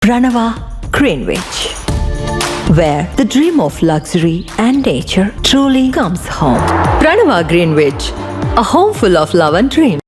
Pranava Greenwich, where the dream of luxury and nature truly comes home. Pranava Greenwich, a home full of love and dream.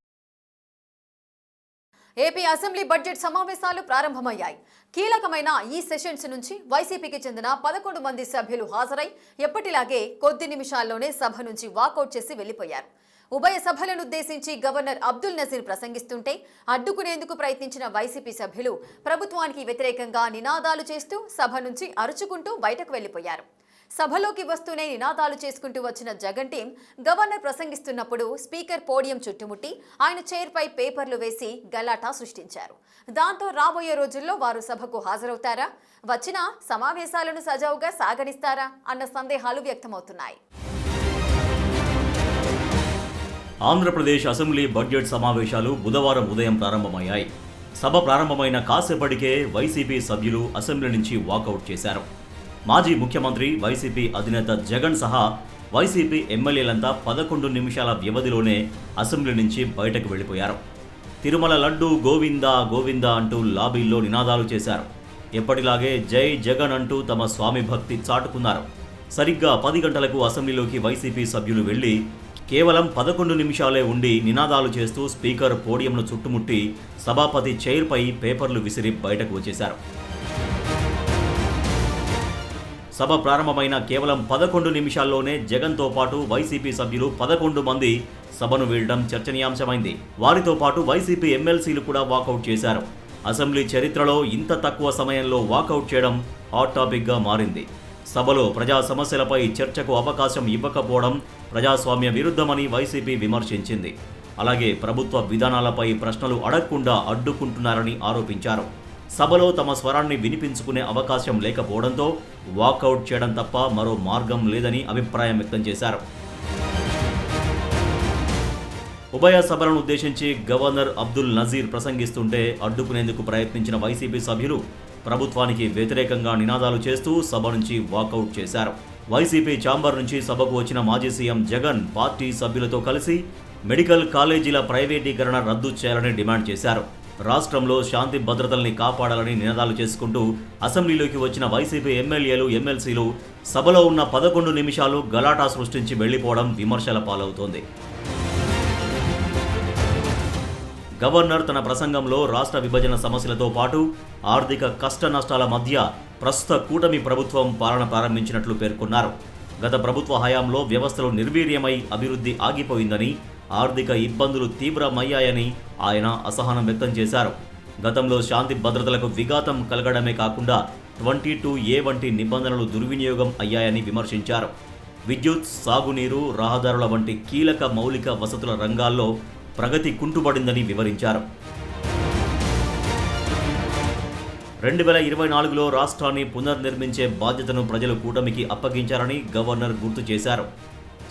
AP assembly budget సమావేశాలు ప్రారంభమయ్యాయి. కీలకమైన ఈ sessions నుంచి వైసీపీకి చెందిన 11 మంది సభ్యులు హాజరై ఎప్పటిలాగే కొద్ది నిమిషాల్లోనే సభ నుంచి వాకౌట్ చేసి వెళ్లిపోయారు. ఉభయ సభలను ఉద్దేశించి గవర్నర్ అబ్దుల్ నజీర్ ప్రసంగిస్తుంటే అడ్డుకునేందుకు ప్రయత్నించిన వైసీపీ సభ్యులు ప్రభుత్వానికి వ్యతిరేకంగా నినాదాలు చేస్తూ సభ నుంచి అరుచుకుంటూ బయటకు వెళ్లిపోయారు. సభలోకి వస్తూనే నినాదాలు చేసుకుంటూ వచ్చిన జగన్ టీం గవర్నర్ ప్రసంగిస్తున్నప్పుడు స్పీకర్ పోడియం చుట్టుముట్టి ఆయన చైర్పై పేపర్లు వేసి గలాటా సృష్టించారు. దాంతో రాబోయే రోజుల్లో వారు సభకు హాజరవుతారా, వచ్చిన సమావేశాలను సజావుగా సాగనిస్తారా అన్న సందేహాలు వ్యక్తమవుతున్నాయి. ఆంధ్రప్రదేశ్ అసెంబ్లీ బడ్జెట్ సమావేశాలు బుధవారం ఉదయం ప్రారంభమయ్యాయి. సభ ప్రారంభమైన కాసేపటికే వైసీపీ సభ్యులు అసెంబ్లీ నుంచి వాకౌట్ చేశారు. మాజీ ముఖ్యమంత్రి వైసీపీ అధినేత జగన్ సహా వైసీపీ ఎమ్మెల్యేలంతా 11 నిమిషాల వ్యవధిలోనే అసెంబ్లీ నుంచి బయటకు వెళ్లిపోయారు. తిరుమల లడ్డు గోవిందా గోవిందా అంటూ లాబీల్లో నినాదాలు చేశారు. ఎప్పటిలాగే జై జగన్ అంటూ తమ స్వామి భక్తి చాటుకున్నారు. సరిగ్గా 10 గంటలకు అసెంబ్లీలోకి వైసీపీ సభ్యులు వెళ్లి కేవలం 11 నిమిషాలే ఉండి నినాదాలు చేస్తూ స్పీకర్ పోడియంను చుట్టుముట్టి సభాపతి చైర్పై పేపర్లు విసిరి బయటకు వచ్చేశారు. సభ ప్రారంభమైన కేవలం 11 నిమిషాల్లోనే జగన్తో పాటు వైసీపీ సభ్యులు 11 మంది సభను వీడడం చర్చనీయాంశమైంది. వారితో పాటు వైసీపీ ఎమ్మెల్సీలు కూడా వాకౌట్ చేశారు. అసెంబ్లీ చరిత్రలో ఇంత తక్కువ సమయంలో వాకౌట్ చేయడం హాట్ టాపిక్గా మారింది. సభలో ప్రజా సమస్యలపై చర్చకు అవకాశం ఇవ్వకపోవడం ప్రజాస్వామ్య విరుద్ధమని వైసీపీ విమర్శించింది. అలాగే ప్రభుత్వ విధానాలపై ప్రశ్నలు అడగకుండా అడ్డుకుంటున్నారని ఆరోపించారు. సభలో తమ స్వరాన్ని వినిపించుకునే అవకాశం లేకపోవడంతో వాకౌట్ చేయడం తప్ప మరో మార్గం లేదని అభిప్రాయం వ్యక్తం చేశారు. ఉభయ సభలను ఉద్దేశించి గవర్నర్ అబ్దుల్ నజీర్ ప్రసంగిస్తుంటే అడ్డుకునేందుకు ప్రయత్నించిన వైసీపీ సభ్యులు ప్రభుత్వానికి వ్యతిరేకంగా నినాదాలు చేస్తూ సభ నుంచి వాకౌట్ చేశారు. వైసీపీ ఛాంబర్ నుంచి సభకు వచ్చిన మాజీ సీఎం జగన్ పార్టీ సభ్యులతో కలిసి మెడికల్ కాలేజీల ప్రైవేటీకరణ రద్దు చేయాలని డిమాండ్ చేశారు. రాష్ట్రంలో శాంతి భద్రతల్ని కాపాడాలని నినాదాలు చేసుకుంటూ అసెంబ్లీలోకి వచ్చిన వైసీపీ ఎమ్మెల్యేలు ఎమ్మెల్సీలు సభలో ఉన్న 11 నిమిషాలు గలాటా సృష్టించి వెళ్లిపోవడం విమర్శల పాలవుతోంది. గవర్నర్ తన ప్రసంగంలో రాష్ట్ర విభజన సమస్యలతో పాటు ఆర్థిక కష్ట నష్టాల మధ్య ప్రస్తుత కూటమి ప్రభుత్వం పాలన ప్రారంభించినట్లు పేర్కొన్నారు. గత ప్రభుత్వ హయాంలో వ్యవస్థలు నిర్వీర్యమై అభివృద్ధి ఆగిపోయిందని, ఆర్థిక ఇబ్బందులు తీవ్రమయ్యాయని ఆయన అసహనం వ్యక్తం చేశారు. గతంలో శాంతి భద్రతలకు విఘాతం కలగడమే కాకుండా 22A వంటి నిబంధనలు దుర్వినియోగం అయ్యాయని విమర్శించారు. విద్యుత్, సాగునీరు, రహదారుల వంటి కీలక మౌలిక వసతుల రంగాల్లో ప్రగతి కుంటుపడిందని వివరించారు. 2024లో రాష్ట్రాన్ని పునర్నిర్మించే బాధ్యతను ప్రజలు కూటమికి అప్పగించారని గవర్నర్ గుర్తు చేశారు.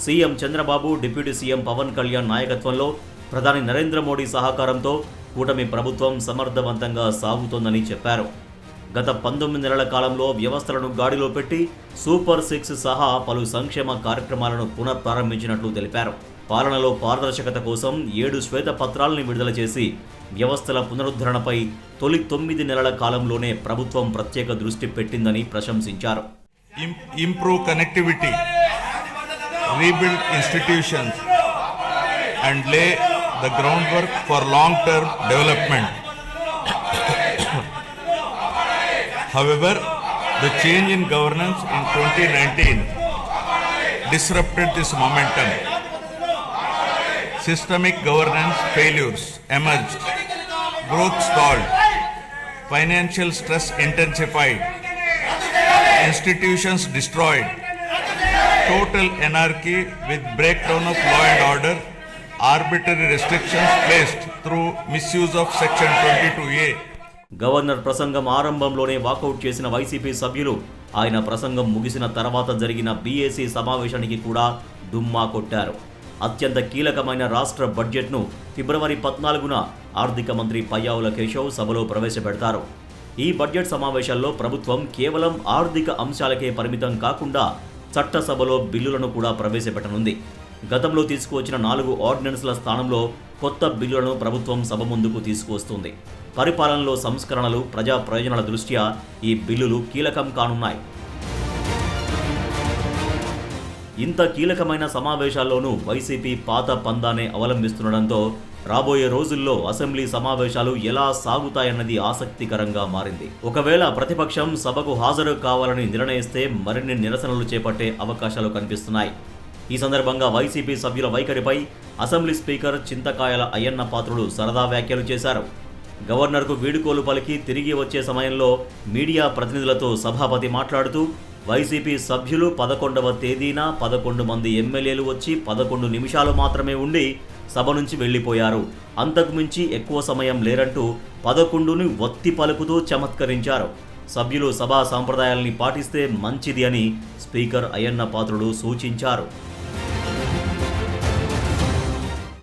CM Chandrababu, deputy CM Pawan Kalyan నాయకత్వంలో ప్రధాని నరేంద్ర మోడీ సహకారంతో కూటమి ప్రభుత్వం సమర్థవంతంగా సాగుతోందని చెప్పారు. గత 19 నెలల కాలంలో వ్యవస్థలను గాడిలో పెట్టి సూపర్ 6 సహా పలు సంక్షేమ కార్యక్రమాలను పునఃప్రారంభించినట్లు తెలిపారు. పాలనలో పారదర్శకత కోసం 7 శ్వేతపత్రాలను విడుదల చేసి వ్యవస్థల పునరుద్ధరణపై తొలి 9 నెలల కాలంలోనే ప్రభుత్వం ప్రత్యేక దృష్టి పెట్టిందని ప్రశంసించారు. Improve connectivity, rebuild institutions and lay the groundwork for long-term development. However, the change in governance in 2019 disrupted this momentum. Systemic governance failures emerged, growth stalled, financial stress intensified, institutions destroyed, total anarchy with breakdown of law and order, arbitrary restrictions placed through misuse of Section 22A. Governor ప్రసంగం ఆరంభంలోనే walkout చేసిన YCP సభ్యులు ఆయన ప్రసంగం ముగిసిన తర్వాత జరిగిన BAC సమావేశానికి కూడా డుమ్మా కొట్టారు. అత్యంత కీలకమైన రాష్ట్ర బడ్జెట్ను ఫిబ్రవరి 14న ఆర్థిక మంత్రి పయ్యావుల కేశవ్ సభలో ప్రవేశపెడతారు. ఈ బడ్జెట్ సమావేశాల్లో ప్రభుత్వం కేవలం ఆర్థిక అంశాలకే పరిమితం కాకుండా చట్టసభలో బిల్లులను కూడా ప్రవేశపెట్టనుంది. గతంలో తీసుకువచ్చిన 4 ఆర్డినెన్స్ల స్థానంలో కొత్త బిల్లులను ప్రభుత్వం సభ ముందుకు తీసుకువస్తుంది. పరిపాలనలో సంస్కరణలు, ప్రజా ప్రయోజనాల దృష్ట్యా ఈ బిల్లులు కీలకం కానున్నాయి. ఇంత కీలకమైన సమావేశాల్లోనూ వైసీపీ పాత పందానే అవలంబిస్తుండటంతో రాబోయే రోజుల్లో అసెంబ్లీ సమావేశాలు ఎలా సాగుతాయన్నది ఆసక్తికరంగా మారింది. ఒకవేళ ప్రతిపక్షం సభకు హాజరు కావాలని నిర్ణయిస్తే మరిన్ని నిరసనలు చేపట్టే అవకాశాలు కనిపిస్తున్నాయి. ఈ సందర్భంగా వైసీపీ సభ్యుల వైఖరిపై అసెంబ్లీ స్పీకర్ చింతకాయల అయ్యన్న పాత్రుడు సరదా వ్యాఖ్యలు చేశారు. గవర్నర్కు వీడుకోలు పలికి తిరిగి వచ్చే సమయంలో మీడియా ప్రతినిధులతో సభాపతి మాట్లాడుతూ వైసీపీ సభ్యులు 11వ తేదీన 11 మంది ఎమ్మెల్యేలు వచ్చి 11 నిమిషాలు మాత్రమే ఉండి సభ నుంచి వెళ్లిపోయారు. అంతకుమించి ఎక్కువ సమయం లేరంటూ 11ని ఒత్తి పలుకుతూ చమత్కరించారు. సభ్యులు సభా సాంప్రదాయాల్ని పాటిస్తే మంచిది అని స్పీకర్ అయ్యన్న పాత్రుడు సూచించారు.